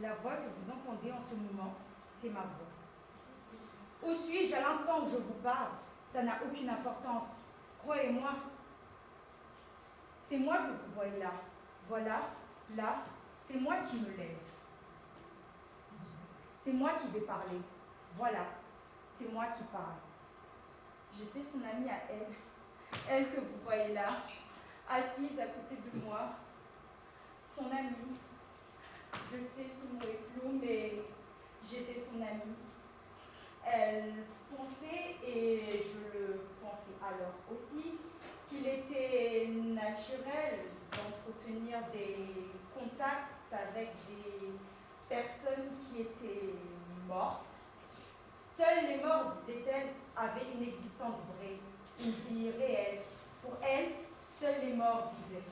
La voix que vous entendez en ce moment, c'est ma voix. Où suis-je à l'instant où je vous parle? Ça n'a aucune importance. Croyez-moi. C'est moi que vous voyez là. Voilà, là, c'est moi qui me lève. C'est moi qui vais parler. Voilà, c'est moi qui parle. J'étais son amie à elle. Elle que vous voyez là, assise à côté de moi. Son amie. Je sais, ce mot est flou, mais j'étais son amie. Elle pensait, et je le pensais alors aussi, qu'il était naturel d'entretenir des contacts avec des personnes qui étaient mortes. Seuls les morts, disait-elle, avaient une existence vraie, une vie réelle. Pour elle, seuls les morts vivaient.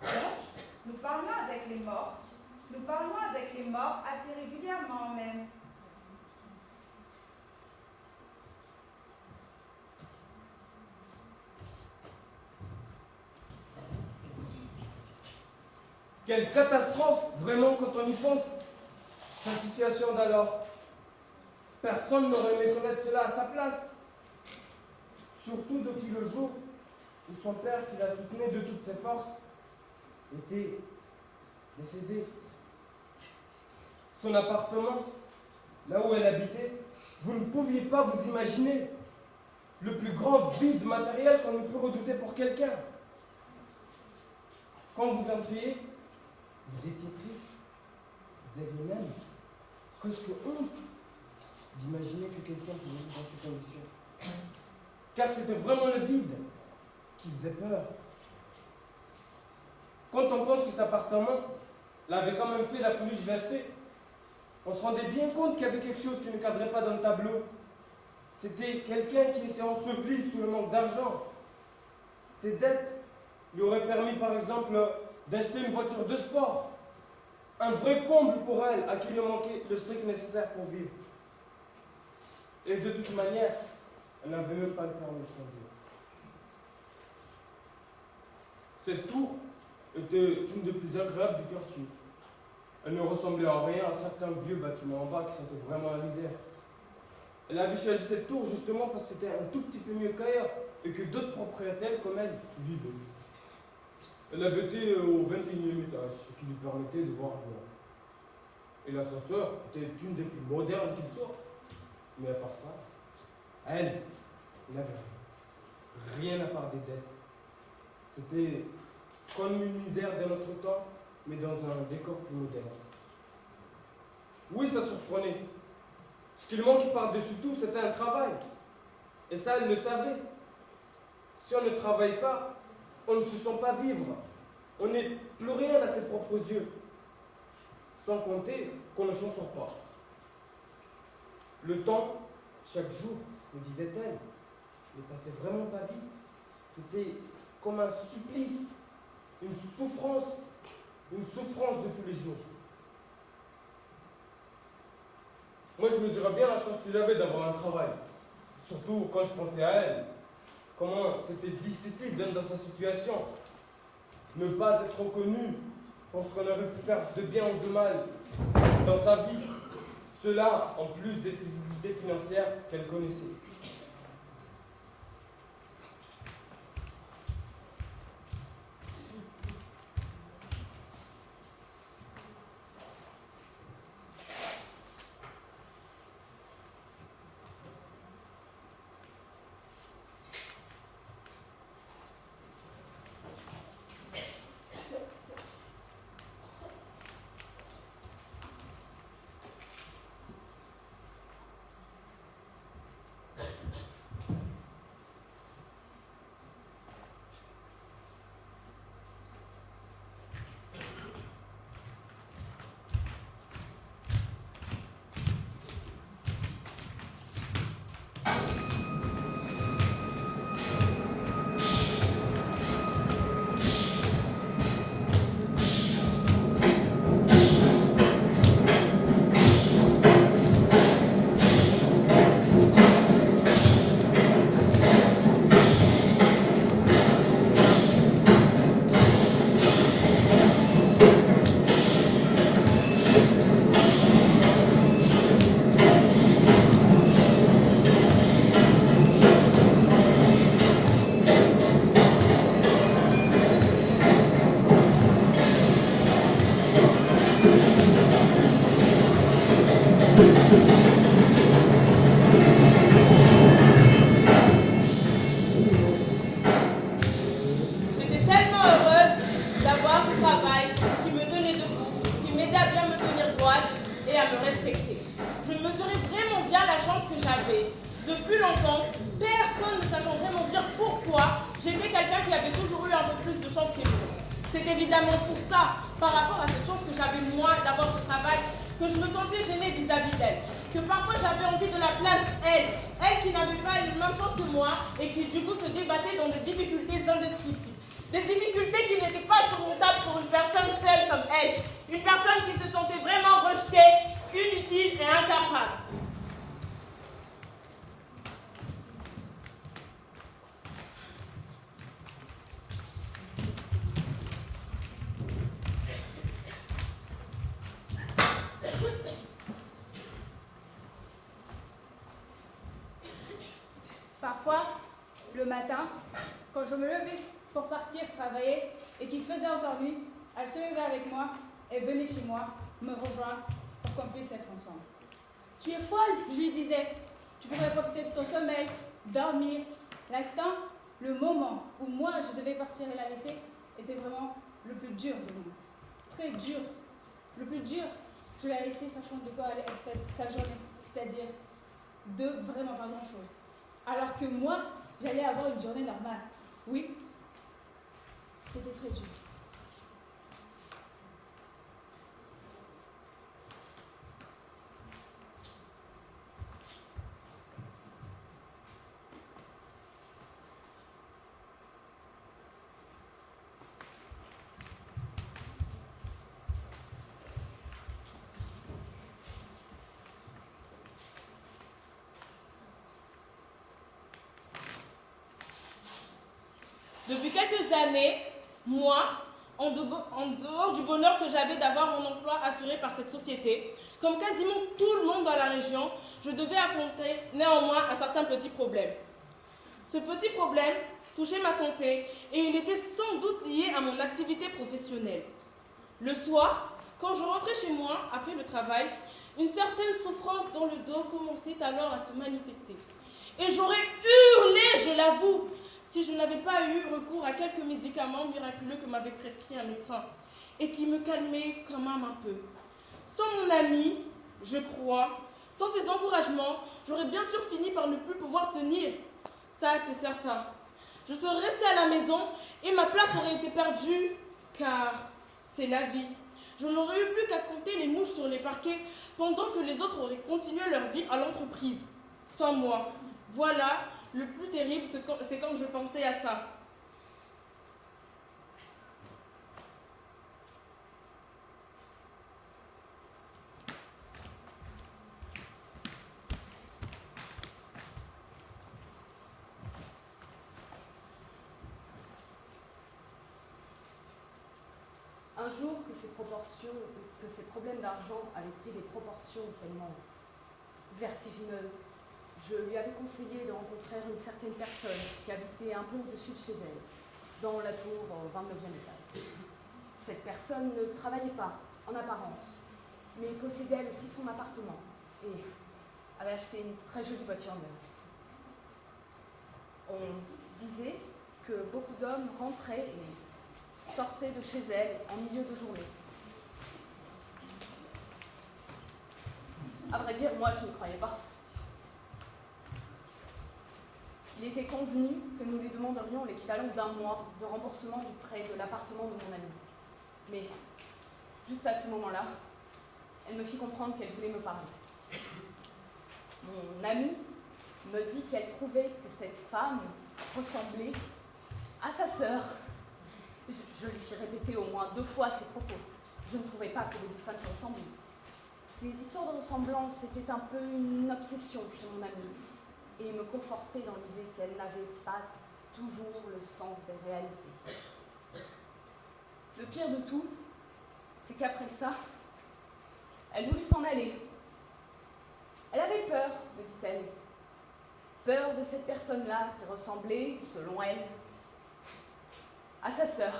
Donc, nous parlons avec les morts. Nous parlons avec les morts assez régulièrement même. Quelle catastrophe, vraiment, quand on y pense, sa situation d'alors. Personne n'aurait aimé connaître cela à sa place. Surtout depuis le jour où son père, qui la soutenait de toutes ses forces, était décédé. Son appartement, là où elle habitait, vous ne pouviez pas vous imaginer le plus grand vide matériel qu'on ne peut redouter pour quelqu'un. Quand vous entriez, vous étiez triste, vous aviez même presque honte d'imaginer que quelqu'un pouvait vivre dans ces conditions. Car c'était vraiment le vide qui faisait peur. Quand on pense que cet appartement l'avait quand même fait la folie de l'acheter, on se rendait bien compte qu'il y avait quelque chose qui ne cadrait pas dans le tableau. C'était quelqu'un qui était enseveli sous le manque d'argent. Ses dettes lui auraient permis, par exemple, d'acheter une voiture de sport. Un vrai comble pour elle, à qui il manquait le strict nécessaire pour vivre. Et de toute manière, elle n'avait même pas le permis de conduire. Cette tour était une des plus agréables du quartier. Elle ne ressemblait en rien à certains vieux bâtiments en bas qui sentaient vraiment la misère. Elle avait choisi cette tour justement parce que c'était un tout petit peu mieux qu'ailleurs et que d'autres propriétaires comme elle vivaient. Elle habitait au 21e étage, ce qui lui permettait de voir loin. Et l'ascenseur était une des plus modernes qu'il soit. Mais à part ça, elle n'avait rien. Rien à part des dettes. C'était comme une misère de notre temps, mais dans un décor plus moderne. Oui, ça surprenait. Ce qui lui manquait par-dessus tout, c'était un travail. Et ça, elle le savait. Si on ne travaille pas, on ne se sent pas vivre. On n'est plus rien à ses propres yeux. Sans compter qu'on ne s'en sort pas. Le temps, chaque jour, me disait-elle, ne passait vraiment pas vite. C'était comme un supplice, une souffrance de tous les jours. Moi, je mesurais bien la chance que j'avais d'avoir un travail. Surtout quand je pensais à elle. Comment c'était difficile d'être dans sa situation. Ne pas être reconnu pour ce qu'on aurait pu faire de bien ou de mal dans sa vie. Cela, en plus des difficultés financières qu'elle connaissait. J'étais tellement heureuse d'avoir ce travail qui me tenait debout, qui m'aidait à bien me tenir droite et à me respecter. Je mesurais vraiment bien la chance que j'avais. Depuis l'enfance, personne ne sachant vraiment dire pourquoi j'étais quelqu'un qui avait toujours eu un peu plus de chance que les autres. C'est évidemment pour ça, par rapport à cette chance que j'avais moi d'avoir ce travail, que je me sentais gênée vis-à-vis d'elle. Que parfois j'avais envie de la plaindre, elle qui n'avait pas les mêmes chances que moi et qui du coup se débattait dans des difficultés indescriptibles. Des difficultés qui n'étaient pas surmontables pour une personne seule comme elle. Une personne qui se sentait vraiment rejetée, inutile et incapable. Parfois, le matin, quand je me levais pour partir travailler et qu'il faisait encore nuit, elle se levait avec moi et venait chez moi me rejoindre pour qu'on puisse être ensemble. Tu es folle, je lui disais. Tu pourrais profiter de ton sommeil, dormir. L'instant, le moment où moi je devais partir et la laisser était vraiment le plus dur de moi. Très dur. Le plus dur, je l'ai laissée sachant de quoi allait être faite sa journée, c'est-à-dire de vraiment pas grand-chose. Alors que moi, j'allais avoir une journée normale. Oui, c'était très dur. Depuis quelques années, moi, en dehors du bonheur que j'avais d'avoir mon emploi assuré par cette société, comme quasiment tout le monde dans la région, je devais affronter néanmoins un certain petit problème. Ce petit problème touchait ma santé et il était sans doute lié à mon activité professionnelle. Le soir, quand je rentrais chez moi après le travail, une certaine souffrance dans le dos commençait alors à se manifester. Et j'aurais hurlé, je l'avoue, si je n'avais pas eu recours à quelques médicaments miraculeux que m'avait prescrit un médecin et qui me calmaient quand même un peu. Sans mon ami, je crois, sans ses encouragements, j'aurais bien sûr fini par ne plus pouvoir tenir. Ça, c'est certain. Je serais restée à la maison et ma place aurait été perdue, car c'est la vie. Je n'aurais eu plus qu'à compter les mouches sur les parquets pendant que les autres auraient continué leur vie à l'entreprise, sans moi. Voilà, le plus terrible, c'est quand je pensais à ça. Un jour que ces problèmes d'argent avaient pris des proportions tellement vertigineuses, je lui avais conseillé de rencontrer une certaine personne qui habitait un peu au-dessus de chez elle, dans la tour au 29e étage. Cette personne ne travaillait pas, en apparence, mais possédait elle aussi son appartement et avait acheté une très jolie voiture neuve. On disait que beaucoup d'hommes rentraient et sortaient de chez elle en milieu de journée. À vrai dire, moi je ne croyais pas. Il était convenu que nous lui demanderions l'équivalent d'un mois de remboursement du prêt de l'appartement de mon amie. Mais, juste à ce moment-là, elle me fit comprendre qu'elle voulait me parler. Mon amie me dit qu'elle trouvait que cette femme ressemblait à sa sœur. Je lui fis répéter au moins 2 fois ses propos. Je ne trouvais pas que les 2 femmes se ressemblaient. Ces histoires de ressemblance étaient un peu une obsession chez mon amie et me confortaient dans l'idée qu'elle n'avait pas toujours le sens des réalités. Le pire de tout, c'est qu'après ça, elle voulut s'en aller. Elle avait peur, me dit-elle. Peur de cette personne-là qui ressemblait, selon elle, à sa sœur.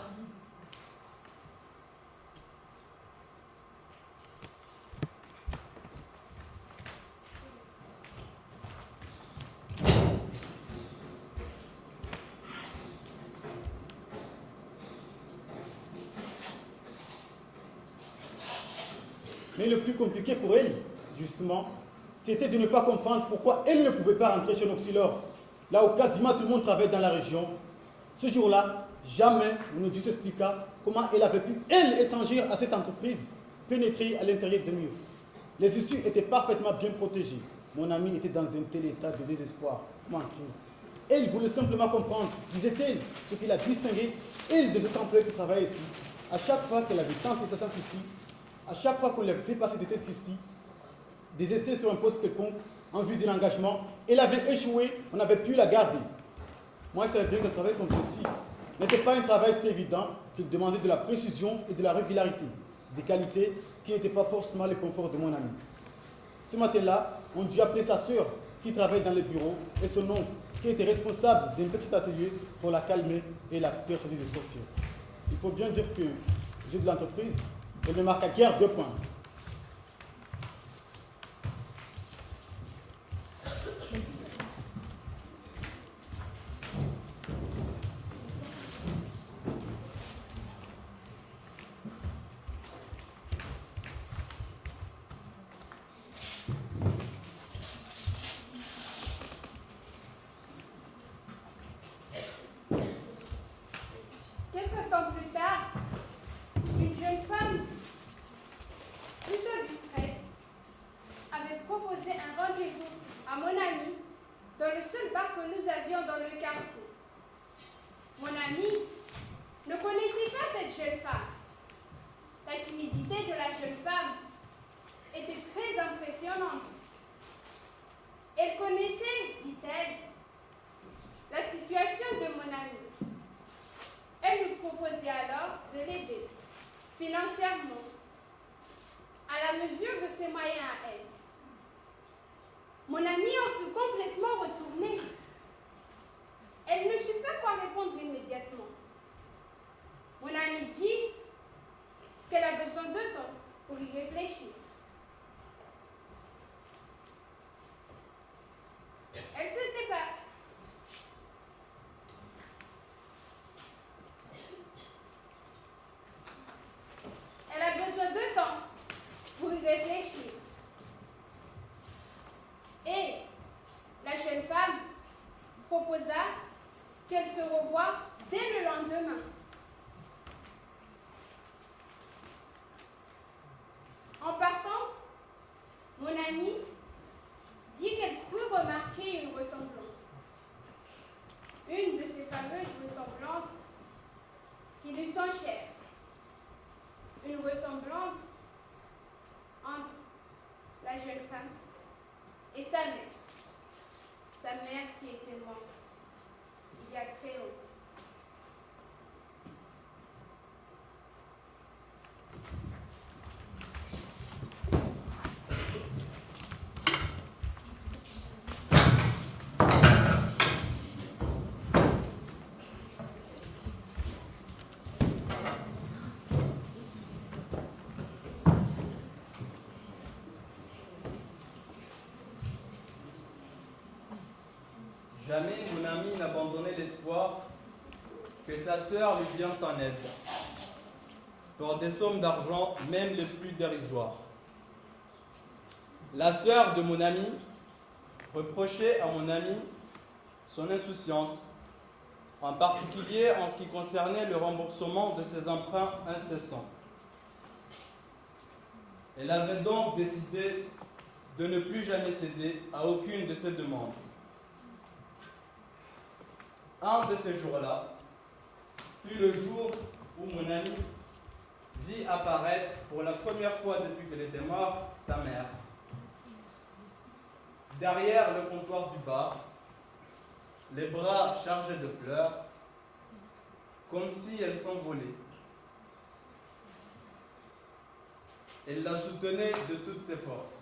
Mais le plus compliqué pour elle, justement, c'était de ne pas comprendre pourquoi elle ne pouvait pas rentrer chez Noxylor, là où quasiment tout le monde travaille dans la région. Ce jour-là, jamais on ne dut s'expliquer comment elle avait pu, elle, étrangère à cette entreprise, pénétrer à l'intérieur des murs. Les issues étaient parfaitement bien protégées. Mon amie était dans un tel état de désespoir, moi en crise. Elle voulait simplement comprendre, disait-elle, ce qui la distinguait, elle, de cet employé qui travaillait ici. À chaque fois qu'elle avait tenté sa chance ici, à chaque fois qu'on lui avait fait passer des tests ici, des essais sur un poste quelconque, en vue d'un engagement, elle avait échoué, on avait pu la garder. Moi, je savais bien que le travail comme ceci n'était pas un travail si évident qu'il demandait de la précision et de la régularité, des qualités qui n'étaient pas forcément le confort de mon ami. Ce matin-là, on dut appeler sa sœur, qui travaille dans le bureau, et son oncle, qui était responsable d'un petit atelier, pour la calmer et la persuader de sortir. Il faut bien dire que, au jeu de l'entreprise, elle ne marqua guère 2 points. Quelque temps plus tard, une jeune femme, plutôt discrète, avait proposé un rendez-vous à mon ami dans le seul bar que nous avions dans le quartier. Mon ami ne connaissait pas cette jeune femme. La timidité de la jeune femme était très impressionnante. Elle connaissait, dit-elle, la situation de mon ami. Elle nous proposait alors de l'aider, financièrement, à la mesure de ses moyens à elle. Mon amie en fut complètement retournée. Elle ne sut pas quoi répondre immédiatement. Mon amie dit qu'elle a besoin de temps pour y réfléchir. Elle se sépare. Elle a besoin de temps pour y réfléchir. Et la jeune femme proposa qu'elle se revoie dès le lendemain. En partant, mon amie dit qu'elle crut remarquer une ressemblance. Une de ces fameuses ressemblances qui lui sont chères. Une ressemblance entre la jeune femme et sa mère qui était morte il y a très longtemps. Jamais mon ami n'abandonnait l'espoir que sa sœur lui vient en aide, pour des sommes d'argent même les plus dérisoires. La sœur de mon ami reprochait à mon ami son insouciance, en particulier en ce qui concernait le remboursement de ses emprunts incessants. Elle avait donc décidé de ne plus jamais céder à aucune de ses demandes. Un de ces jours-là fut le jour où mon ami vit apparaître pour la première fois depuis qu'elle était morte sa mère. Derrière le comptoir du bar, les bras chargés de fleurs, comme si elle s'envolait. Elle la soutenait de toutes ses forces.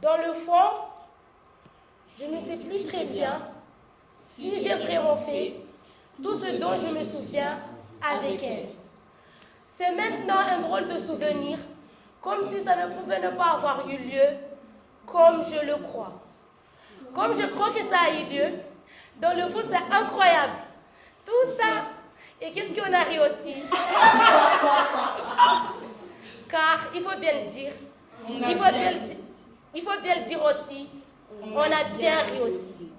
Dans le fond, je ne sais plus très bien si j'ai vraiment fait tout ce dont je me souviens avec elle. C'est maintenant un drôle de souvenir, comme si ça ne pouvait ne pas avoir eu lieu, comme je le crois. Comme je crois que ça a eu lieu, dans le fond, c'est incroyable. Tout ça, et qu'est-ce qu'on a ri aussi? Car il faut bien le dire, il faut bien le dire aussi, on a bien ri aussi.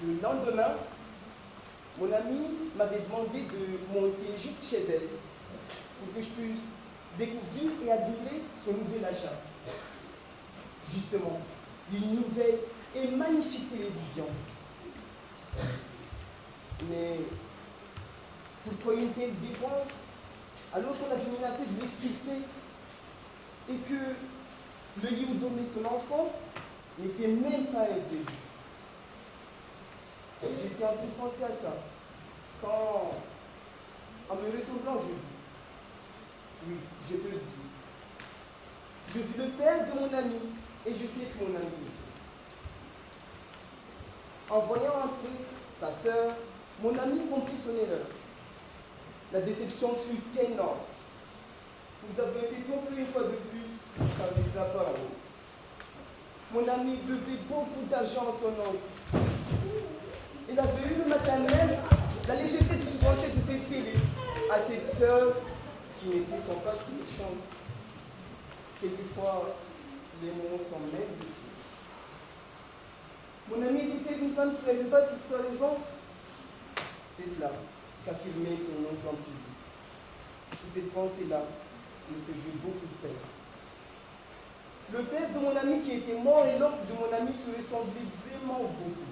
Le lendemain, mon amie m'avait demandé de monter juste chez elle pour que je puisse découvrir et admirer son nouvel achat. Justement, une nouvelle et magnifique télévision. Mais pourquoi une telle dépense alors qu'on avait menacé de l'expulser et que le lit où dormait son enfant n'était même pas élevé? J'étais en train de penser à ça quand, en me retournant, je vis. Oui, je te le dis. Je vis le père de mon ami et je sais que mon ami le fils. En voyant entrer sa sœur, mon ami comprit son erreur. La déception fut énorme. Nous avons été trompés une fois de plus par les apparences. Mon ami devait beaucoup d'argent à son oncle. Il avait eu le matin même la légèreté de se vanter de cette fille à cette sœur qui n'était qu'en pas si méchante. Quelquefois, les mots sont même des filles. Mon ami était une femme qui n'avait pas toute sa raison. C'est cela qu'affirmait son oncle en public. Et cette pensée-là me faisait beaucoup de peine. Le père de mon ami qui était mort et l'oncle de mon ami se ressemblaient vraiment beaucoup.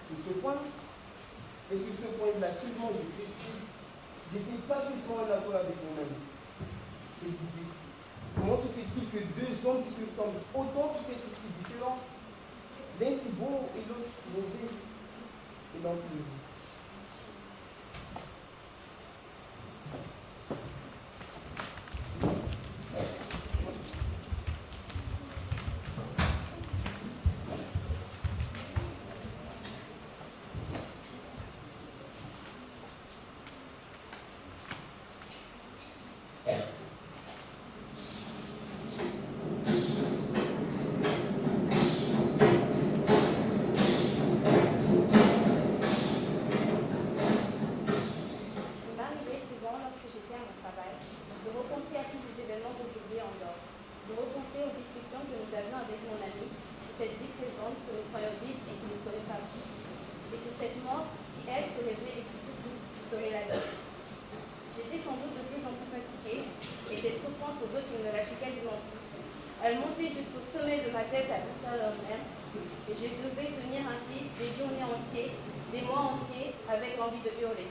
Sur ce point, et sur ce point-là seulement je précise, j'étais parfaitement en accord avec mon ami. Il disait, comment se fait-il que deux hommes qui se ressemblent autant puissent être si différents? L'un si beau et l'autre si mauvais. Et l'oncle le dit. Elle montait jusqu'au sommet de ma tête à l'intérieur même, et je devais tenir ainsi des journées entières, des mois entiers, avec l'envie de hurler.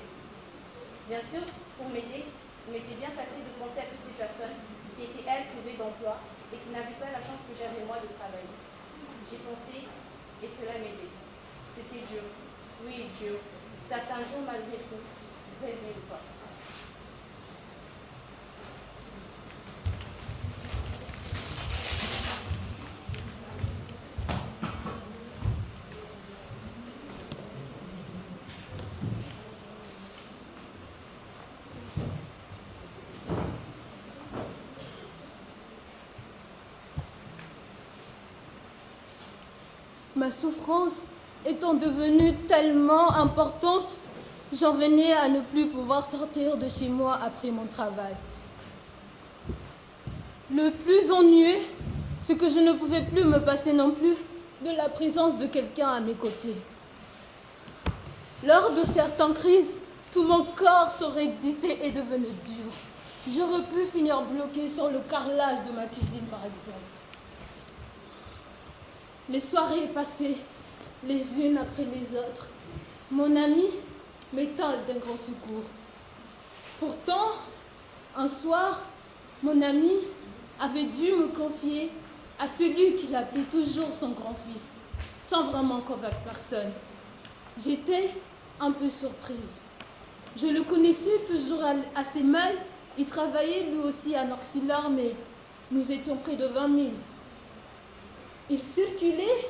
Bien sûr, pour m'aider, il m'était bien facile de penser à toutes ces personnes qui étaient, elles, privées d'emploi et qui n'avaient pas la chance que j'avais moi de travailler. J'y pensais et cela m'aidait. C'était dur. Oui, dur. Certains jours, malgré tout, rêver ou pas. Ma souffrance étant devenue tellement importante, j'en venais à ne plus pouvoir sortir de chez moi après mon travail. Le plus ennuyeux, c'est que je ne pouvais plus me passer non plus de la présence de quelqu'un à mes côtés. Lors de certaines crises, tout mon corps se raidissait et devenait dur. J'aurais pu finir bloqué sur le carrelage de ma cuisine, par exemple. Les soirées passaient les unes après les autres. Mon ami m'étant d'un grand secours. Pourtant, un soir, mon ami avait dû me confier à celui qu'il appelait toujours son grand-fils, sans vraiment convaincre personne. J'étais un peu surprise. Je le connaissais toujours assez mal. Il travaillait lui aussi à Noxilor, mais nous étions près de 20 000. Il circulait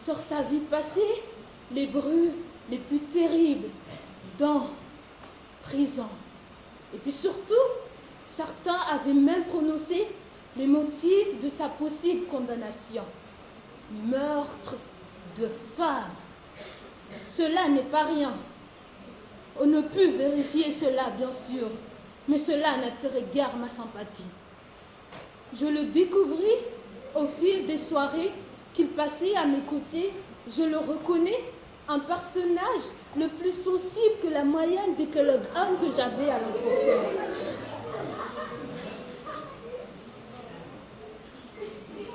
sur sa vie passée les bruits les plus terribles dans prison. Et puis surtout, certains avaient même prononcé les motifs de sa possible condamnation. Meurtre de femme. Cela n'est pas rien. On ne put vérifier cela, bien sûr, mais cela n'attirait guère ma sympathie. Je le découvris au fil des soirées qu'il passait à mes côtés. Je le reconnais, un personnage le plus sensible que la moyenne des collègues hommes que j'avais à l'entreprise.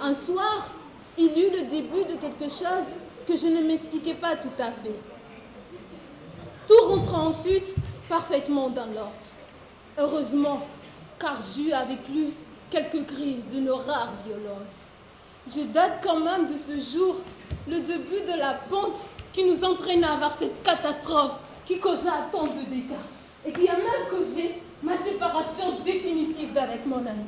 Un soir, il eut le début de quelque chose que je ne m'expliquais pas tout à fait. Tout rentra ensuite parfaitement dans l'ordre. Heureusement, car j'eus avec lui quelques crises d'une rare violence. Je date quand même de ce jour, le début de la pente qui nous entraîna vers cette catastrophe qui causa tant de dégâts et qui a même causé ma séparation définitive d'avec mon ami.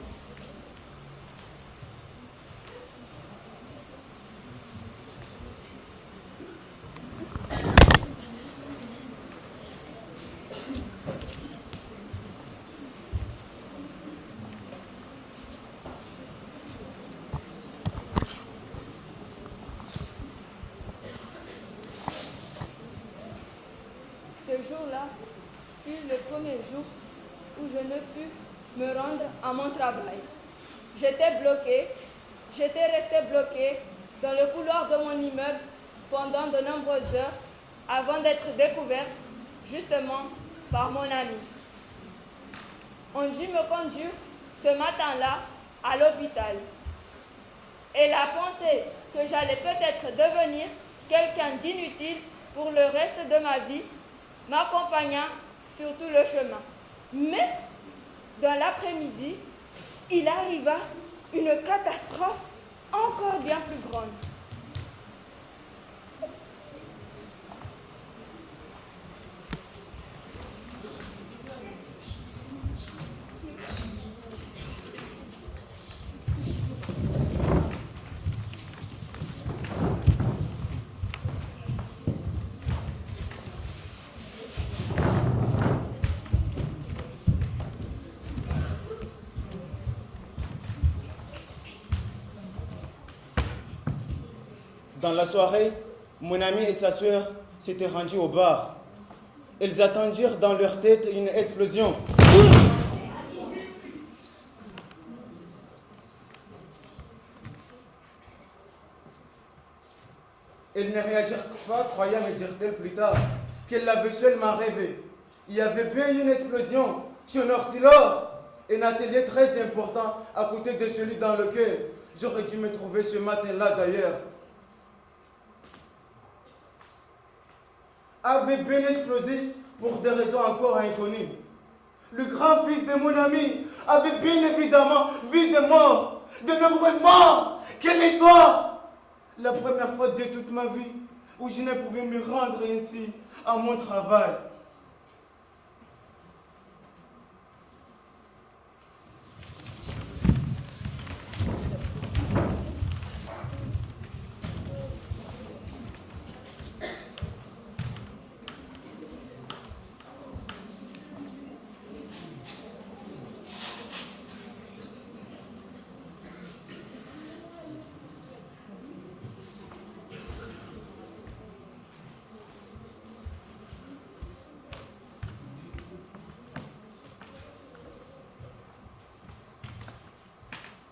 Ce jour-là fut le premier jour où je ne pus me rendre à mon travail. J'étais resté bloqué dans le couloir de mon immeuble pendant de nombreuses heures avant d'être découverte justement par mon ami. On dut me conduire ce matin-là à l'hôpital. Et la pensée que j'allais peut-être devenir quelqu'un d'inutile pour le reste de ma vie m'accompagna sur tout le chemin. Mais dans l'après-midi, il arriva une catastrophe encore bien plus grande. Dans la soirée, mon ami et sa sœur s'étaient rendus au bar. Ils attendirent dans leur tête une explosion. Ils ne réagirent pas, croyant me dire-t-elle plus tard, qu'elle l'avait seulement rêvé. Il y avait bien une explosion chez Norsilor, un atelier très important à côté de celui dans lequel j'aurais dû me trouver ce matin-là d'ailleurs. Avait bien explosé pour des raisons encore inconnues. Le grand-fils de mon ami avait bien évidemment vu des morts, de nombreux morts. Quelle histoire! La première fois de toute ma vie où je ne pouvais me rendre ainsi à mon travail.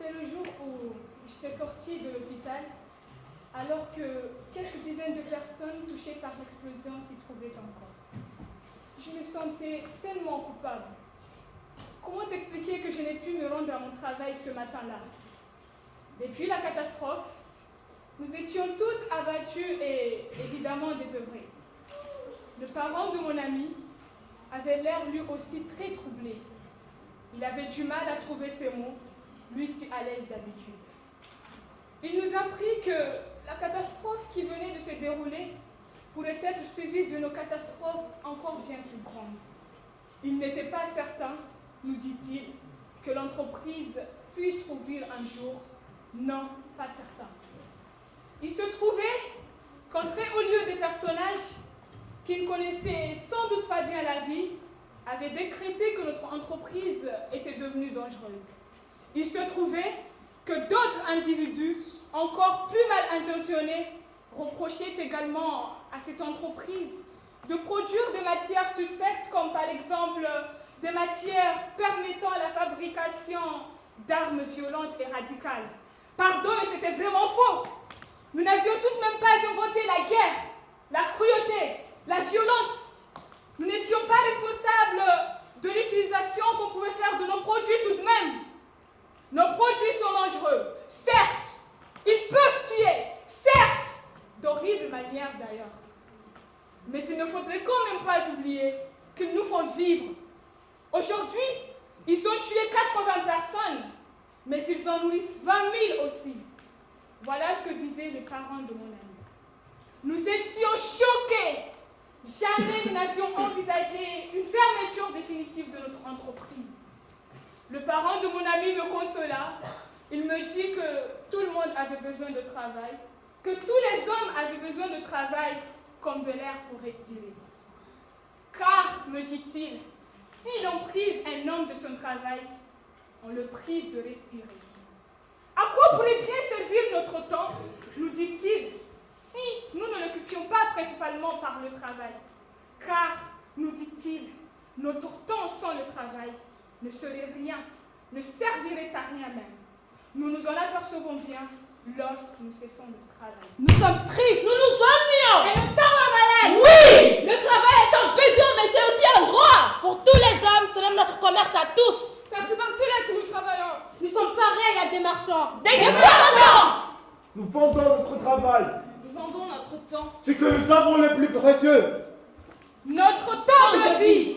C'est le jour où j'étais sortie de l'hôpital, alors que quelques dizaines de personnes touchées par l'explosion s'y trouvaient encore. Je me sentais tellement coupable. Comment t'expliquer que je n'ai pu me rendre à mon travail ce matin-là? Depuis la catastrophe, nous étions tous abattus et évidemment désœuvrés. Le parent de mon ami avait l'air lui aussi très troublé. Il avait du mal à trouver ses mots, lui si à l'aise d'habitude. Il nous apprit que la catastrophe qui venait de se dérouler pourrait être suivie de nos catastrophes encore bien plus grandes. Il n'était pas certain, nous dit-il, que l'entreprise puisse rouvrir un jour. Non, pas certain. Il se trouvait qu'en très haut lieu des personnages qui ne connaissaient sans doute pas bien la vie avaient décrété que notre entreprise était devenue dangereuse. Il se trouvait que d'autres individus, encore plus mal intentionnés, reprochaient également à cette entreprise de produire des matières suspectes, comme par exemple des matières permettant la fabrication d'armes violentes et radicales. Pardon, mais c'était vraiment faux. Nous n'avions tout de même pas inventé la guerre, la cruauté, la violence. Nous n'étions pas responsables de l'utilisation qu'on pouvait faire de nos produits tout de même. Nos produits sont dangereux, certes. Ils peuvent tuer, certes. D'horribles manières d'ailleurs. Mais il ne faudrait quand même pas oublier qu'ils nous font vivre. Aujourd'hui, ils ont tué 80 personnes, mais ils en nourrissent 20 000 aussi. Voilà ce que disaient les parents de mon ami. Nous étions choqués. Jamais nous n'avions envisagé une fermeture définitive de notre entreprise. Le parent de mon ami me consola. Il me dit que tout le monde avait besoin de travail, que tous les hommes avaient besoin de travail comme de l'air pour respirer. Car, me dit-il, si l'on prive un homme de son travail, on le prive de respirer. À quoi pourrait bien servir notre temps, nous dit-il, si nous ne l'occupions pas principalement par le travail? Car nous dit-il, notre temps sans le travail ne serait rien, ne servirait à rien même. Nous nous en apercevons bien lorsque nous cessons le travail. Nous sommes tristes, nous nous ennuyons. Et le temps est malade. Oui! Le travail est un besoin, mais c'est aussi un droit. Pour tous les hommes, c'est même notre commerce à tous. Car c'est par cela que nous travaillons. Nous sommes pareils à des marchands. Des marchands! Nous vendons notre travail. Nous vendons notre temps. C'est que nous avons le plus précieux. Notre temps de vie.